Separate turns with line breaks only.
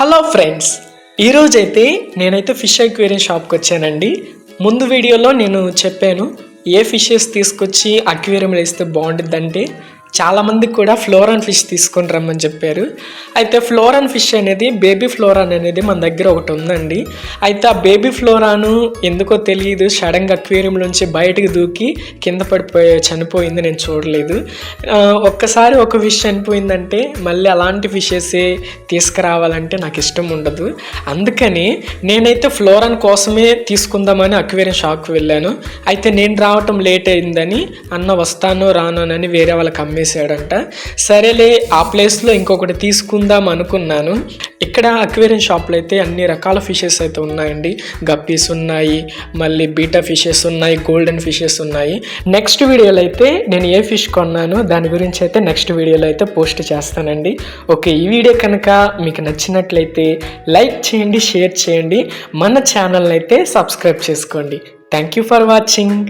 Hello friends, ఈరోజైతే నేనైతే fish aquarium షాప్కి వచ్చానండి. ముందు వీడియోలో నేను చెప్పాను ఏ ఫిషెస్ తీసుకొచ్చి అక్వేరియంలో వేస్తే బాగుంటుందంటే చాలామందికి కూడా ఫ్లోరాన్ ఫిష్ తీసుకొని రమ్మని చెప్పారు. అయితే ఫ్లోరాన్ ఫిష్ అనేది బేబీ ఫ్లోరాన్ అనేది మన దగ్గర ఒకటి ఉందండి. అయితే ఆ బేబీ ఫ్లోరాను ఎందుకో తెలియదు సడన్గా అక్వేరియంలోంచి బయటకు దూకి కింద చనిపోయింది. నేను చూడలేదు. ఒక్కసారి ఒక ఫిష్ చనిపోయిందంటే మళ్ళీ అలాంటి ఫిషెసే తీసుకురావాలంటే నాకు ఇష్టం ఉండదు. అందుకని నేనైతే ఫ్లోరాన్ కోసమే తీసుకుందామని అక్వేరియం షాప్కి వెళ్ళాను. అయితే నేను రావటం లేట్ అయిందని అన్న వస్తానో రానోనని వేరే వాళ్ళకి అమ్మేశాడంట. సరేలే ఆ ప్లేస్లో ఇంకొకటి తీసుకుందాం అనుకున్నాను. ఇక్కడ అక్వేరియం షాప్లో అయితే అన్ని రకాల ఫిషెస్ అయితే ఉన్నాయండి. గప్పీస్ ఉన్నాయి, మళ్ళీ బీటా ఫిషెస్ ఉన్నాయి, గోల్డెన్ ఫిషెస్ ఉన్నాయి. నెక్స్ట్ వీడియోలో అయితే నేను ఏ ఫిష్ కొన్నాను దాని గురించి అయితే నెక్స్ట్ వీడియోలో అయితే పోస్ట్ చేస్తానండి. ఓకే, ఈ వీడియో కనుక మీకు నచ్చినట్లయితే లైక్ చేయండి, షేర్ చేయండి, మన ఛానల్ని అయితే సబ్స్క్రైబ్ చేసుకోండి. Thank you for watching.